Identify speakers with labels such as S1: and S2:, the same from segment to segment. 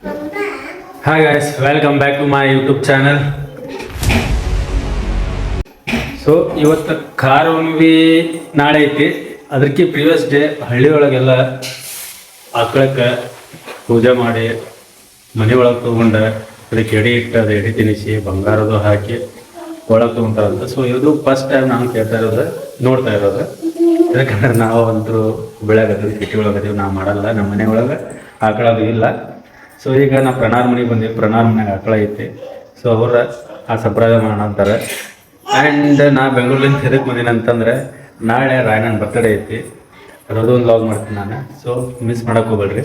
S1: Hi guys, welcome back to my YouTube channel. So ಇವತ್ತು ಕಾರ ಹುಣ್ಣಿಮೆ ನಾಳೆ ಐತಿ. ಅದಕ್ಕೆ ಪ್ರಿವಿಯಸ್ ಡೇ ಹಳ್ಳಿ ಒಳಗೆಲ್ಲ ಆಕಳಕ್ಕೆ ಪೂಜೆ ಮಾಡಿ ಮನೆ ಒಳಗೆ ತೊಗೊಂಡು ಅದಕ್ಕೆ ಎಡೆ ಇಟ್ಟು ಅದು ಎಡೆ ತಿನ್ನಿಸಿ ಬಂಗಾರದು ಹಾಕಿ ಒಳಗೆ ತೊಗೊಂತಾರಂತ. ಸೊ ಇದು ಫಸ್ಟ್ ಟೈಮ್ ನಾನು ಕೇಳ್ತಾ ಇರೋದು, ನೋಡ್ತಾ ಇರೋದು. ಯಾಕಂದ್ರೆ ನಾವು ಅಂತೂ ಬೆಳೆಗತ್ತೀವಿ, ಸಿಟಿ ಒಳಗದೀವಿ, ನಾವು ಮಾಡಲ್ಲ. ನಮ್ಮ ಮನೆ ಒಳಗೆ ಆಕಳದು ಇಲ್ಲ. ಸೊ ಈಗ ನಾ ಪ್ರಣಾರ್ ಮನೆಗೆ ಬಂದೀವಿ. ಪ್ರಣಾರ್ ಮನೆಗೆ ಆಕಳ ಐತಿ. ಸೊ ಅವ್ರ ಆ ಸಂಪ್ರದಾಯ ಮಾಡೋಣ ಅಂತಾರೆ. ಆ್ಯಂಡ್ ನಾ ಬೆಂಗಳೂರಿಂದ ತಿರುಗಿ ಬಂದೀನಿ ಅಂತಂದರೆ ನಾಳೆ ರಾಯಣ್ಣನ ಬರ್ತಡೇ ಐತಿ. ಅದೊಂದು ಲಾಗ್ ಮಾಡ್ತೀನಿ ನಾನು. ಸೊ ಮಿಸ್ ಮಾಡೋಕೆ ಹೋಗ್ಬೇಡ್ರಿ,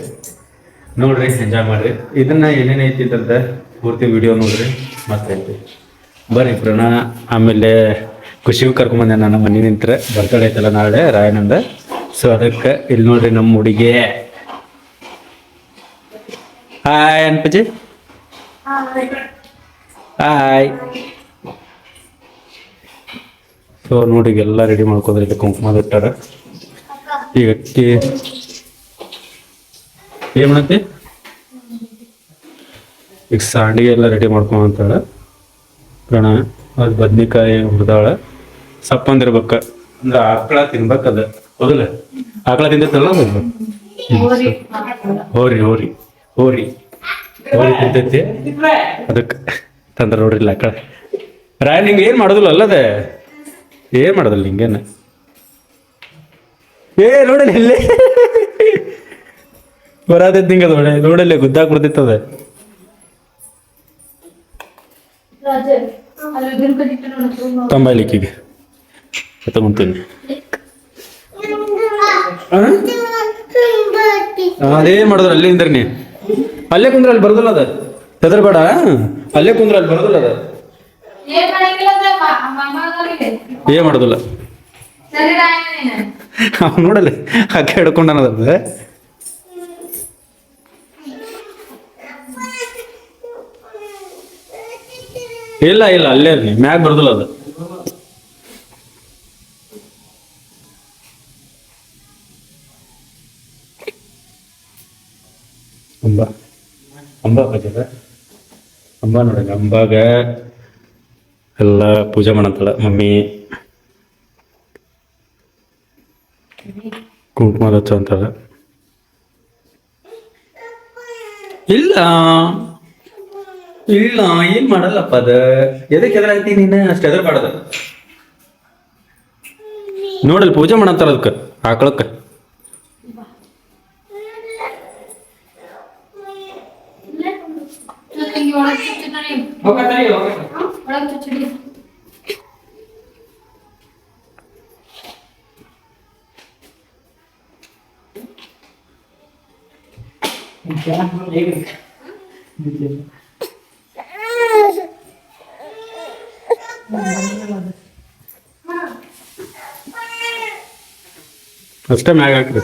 S1: ನೋಡಿರಿ, ಎಂಜಾಯ್ ಮಾಡಿರಿ. ಇದನ್ನು ಏನೇನು ಐತಿ ಅಂತ ಪೂರ್ತಿ ವಿಡಿಯೋ ನೋಡಿರಿ, ಮಸ್ತ್ ಐತಿ. ಬರ್ರಿ ಪ್ರಣಾ. ಆಮೇಲೆ ಖುಷಿಗೂ ಕರ್ಕೊಂಬಂದೆ ನಾನು ಮನೆ ನಿಂತ್ರೆ. ಬರ್ತಡೇ ಐತಲ್ಲ ನಾಳೆ ರಾಯಣ್ಣಂದ. ಸೊ ಅದಕ್ಕೆ ಇಲ್ಲಿ ನೋಡ್ರಿ ನಮ್ಮ ಹುಡುಗಿ. ಹಾಯ್ ಅನ್ಪಜಿ. ಹಾಯ್. ಸೊ ನೋಡಿ ಎಲ್ಲ ರೆಡಿ ಮಾಡ್ಕೊಂಡ್ರೆ ಇದು ಕುಂಕುಮದ ಇಟ್ಟಾರ. ಈಗ ಅಕ್ಕಿ ಏನು ಮಾಡತ್ತಿ? ಈಗ ಸಾಂಡಿಗೆ ಎಲ್ಲ ರೆಡಿ ಮಾಡ್ಕೊಂತಾಳೆ ಪ್ರಣ. ಅದು ಬದ್ನಿಕಾಯಿ ಹುರಿದಾಳ. ಸಪ್ಪಂದಿರ್ಬೇಕು ಅಂದ್ರೆ ಆಕಳ ತಿನ್ಬೇಕದ, ಹೌದಲ್ಲ? ಆಕಳ ತಿಂತೈತಲ್ಲ ಹೋರಿ ಹೋರಿ ಹೋರಿ ಹೋರಿ ತಿಂತೈತಿ. ಅದಕ್ಕೆ ತಂದ್ರೆ ನೋಡ್ರಿಲ್ಲ ಆಕಳ. ರಾಯ್ ನಿಂಗೆ ಏನು ಮಾಡೋದಿಲ್ಲ ಅಲ್ಲದೆ? ಏನ್ ಮಾಡೋದಿಲ್ಲ ನಿಂಗೇನು? ನೋಡಲ್ಲ ಇಲ್ಲೇ ಬರತೈತಿ ನಿಂಗೆ. ಅದು ನೋಡಲ್ಲೇ ಗುದ್ದಾಕ್ ಬಿಡ್ತಿತ್ತದ. ತಂಬಾಯ್ಲಿಕ್ಕಿಗೆ ತಗೊಂತೀನಿ. ಅದೇನ್ ಮಾಡಿದ್ರ ಅಲ್ಲೇ ಇಂದ್ರ ನೀ ಅಲ್ಲೇ ಕುಂದ್ರ, ಅಲ್ಲಿ ಬರೋದಿಲ್ಲ ಅದ. ಹೆದರ್ಬೇಡ, ಅಲ್ಲೇ ಕುಂದ್ರ, ಅಲ್ಲಿ ಬರೋದಿಲ್ಲ ಅದ. ಏನ್ ಮಾಡೋದಿಲ್ಲ. ನೋಡಲ್ಲ ಅಕ್ಕ ಹಿಡ್ಕೊಂಡನದ. ಇಲ್ಲ ಇಲ್ಲ, ಅಲ್ಲೇ ನೀ ಮ್ಯಾಗ ಬರೋದಿಲ್ಲ ಅದು. ಅಂಬ ಅಂಬ ಬಜದ ಅಂಬ ನೋಡ. ಅಂಬಾಗ ಎಲ್ಲ ಪೂಜೆ ಮಾಡಂತಳ ಮಮ್ಮಿ. ಕುಂಕುಮ ಹಚ್ಚ ಅಂತಾಳ. ಇಲ್ಲ ಇಲ್ಲ, ಏನ್ ಮಾಡಲ್ಲಪ್ಪ ಅದ. ಎದಕ್ಕೆ ಎದುರಾಗ್ತಿ ನೀನು? ಅಷ್ಟು ಎದುರ್ಬಾರ್ದ. ನೋಡಲ್ಲಿ ಪೂಜೆ ಮಾಡಂತಾರ ಅದಕ್ಕೆ, ಆಕಳಕ್ಕೆ. ಅಷ್ಟೇ ಮ್ಯಾಗ ಹಾಕ್ರಿ.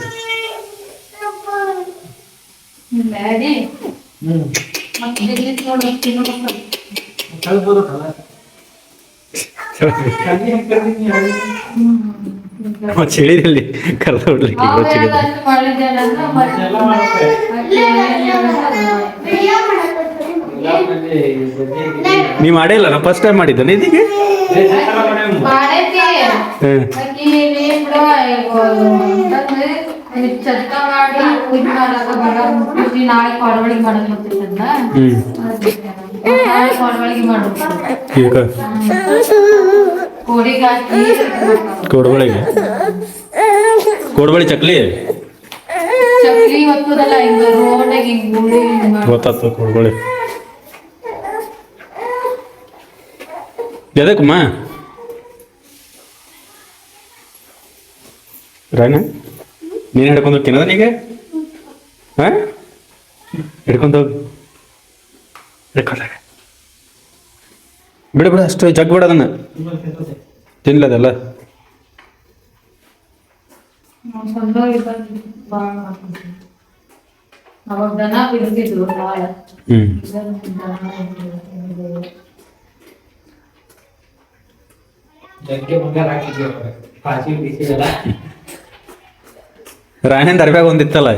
S1: ಚಳಿದಲ್ಲಿ ಕರೆದ ಬಿಡ್ಲಿಕ್ಕೆ ನೀ ಮಾಡೇ ಇಲ್ಲ? ನಾ ಫಸ್ಟ್ ಟೈಮ್ ಮಾಡಿದ್ದಾನೆ ಇದೀಗೆ. ಕೋಡ್ಬಳಿಗೆ ಕೋಡ್ಬಳಿ ಚಕ್ಲಿ ಗೊತ್ತಾಗ್ತದೆ. ಕೋಡ್ಬಳಿ ಎದಕ್ಕಮ್ಮ ರಾಯಣ್ಣ? ನೀನು ಹಿಡ್ಕೊಂಡು ಹೋಗ್ತೀನದ ನೀಗ? ಹಾಂ, ಹಿಡ್ಕೊಂಡು ಹೋಗಿ ಹಿಡ್ಕೊಂಡಾಗ ಬಿಡ ಬಿಡ, ಅಷ್ಟು ಜಗ್ ಬಿಡ ಅದನ್ನು. ತಿನ್ಲದಲ್ಲ. ರಾಯಣ್ಣ ದರ್ಬ್ಯಾಗ ಒಂದಿತ್ತಲ್ಲ,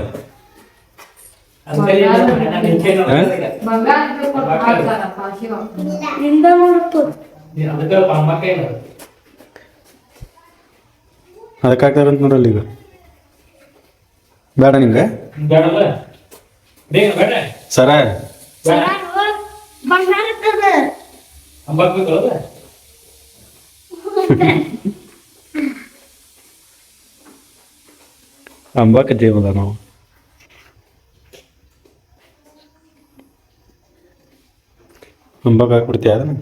S1: ಅದಕ್ಕೆ ಹಾಕ್ತಾರಂತ ನೋಡಲ್ಲ ಈಗ ಬೇಡ ನಿಂಗೆ ಸರ ಅಂಬಾಕ ಜೀವದ ನಾವು ಅಂಬಾಕ ಹಾಕ್ಬಿಡ್ತೀಯ ಅದನ್ನ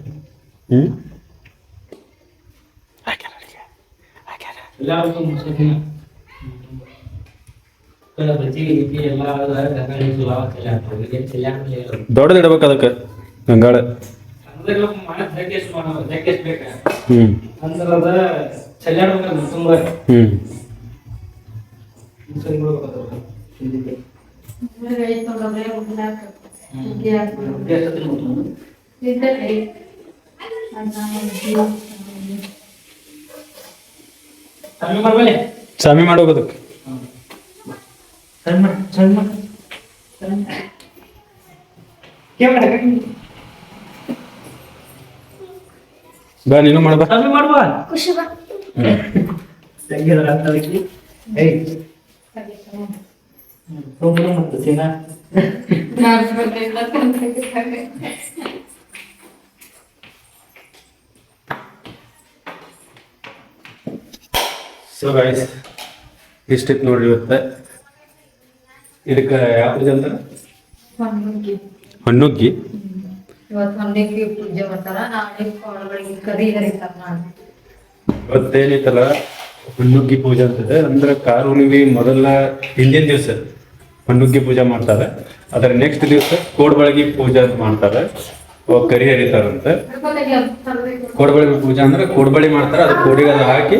S1: ದೊಡ್ಡದಿಡ್ಬೇಕು ಅದಕ್ಕೆ ಗಂಗಾಳ ಸ್ವಾಮಿ ಮಾಡೋದಕ್ಕೆ ಬಾ ನೀನು ಮಾಡ್ಬಾ ಸೊ ಗೈಸ್ ಇಷ್ಟಿತ್ತು ನೋಡ್ರಿ ಇವತ್ತು ಇದಕ್ಕೆ ಯಾವ ಪೂಜೆ ಅಂತಾರೆ ಹಣ್ಣುಗ್ಗಿ ಇವತ್ತೇನೈತಲ್ಲ ಹಣ್ಣುಗ್ಗಿ ಪೂಜೆ ಅಂತದೆ ಅಂದ್ರೆ ಕಾರ ಹುಣ್ಣಿಮೆ ಮೊದಲ ಹಿಂದಿನ ದಿವಸ ಹಣ್ಣುಗ್ಗಿ ಪೂಜೆ ಮಾಡ್ತಾರೆ ಅದರ ನೆಕ್ಸ್ಟ್ ದಿವಸ ಕೋಡ್ಬಳಗಿ ಪೂಜೆ ಮಾಡ್ತಾರೆ ಕರಿ ಹರಿತಾರಂತೆ ಕೋಡ್ಬಳಿ ಪೂಜೆ ಅಂದ್ರೆ ಕೋಡ್ಬಳಿ ಮಾಡ್ತಾರೆ ಅದು ಕೋಡಿಗೆ ಅದು ಹಾಕಿ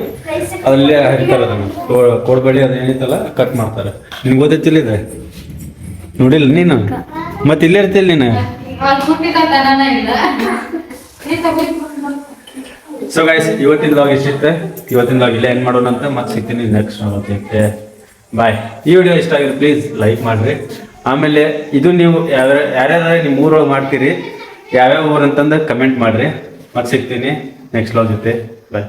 S1: ಅಲ್ಲೇ ಹರಿತಾರೆ ಅದನ್ನು ಕೋಡ್ಬಳಿ ಅದೇನೈತಲ್ಲ ಕಟ್ ಮಾಡ್ತಾರೆ ನಿನ್ಗೆ ಗೊತ್ತೈತಿಲ್ಲ ಇದೆ ನೋಡಿಲ್ಲ ನೀನು ಮತ್ತೆ ಇಲ್ಲೇ ಇರ್ತಿಲ್ಲ ನೀನು ಸೊ ಗೈಸ್ ಇವತ್ತಿನ ಲಾಗ್ ಇಷ್ಟಿತ್ತೆ ಇವತ್ತಿನ ಲಾಗ್ ಇಲ್ಲೇ ಏನು ಮಾಡೋಣ ಅಂತ ಮತ್ತೆ ಸಿಗ್ತೀನಿ ನೆಕ್ಸ್ಟ್ ನೋಡೋದಕ್ಕೆ ಬಾಯ್ ಈ ವಿಡಿಯೋ ಇಷ್ಟ ಆಗಿದೆ ಪ್ಲೀಸ್ ಲೈಕ್ ಮಾಡಿರಿ ಆಮೇಲೆ ಇದು ನೀವು ಯಾರ್ಯಾರು ನಿಮ್ಮ ಊರೊಳಗೆ ಮಾಡ್ತೀರಿ ಯಾವ್ಯಾವ ಊರು ಅಂತಂದು ಕಮೆಂಟ್ ಮಾಡಿರಿ ಮತ್ತೆ ಸಿಗ್ತೀನಿ ನೆಕ್ಸ್ಟ್ ಲಾಗ್ ಜೊತೆ ಬಾಯ್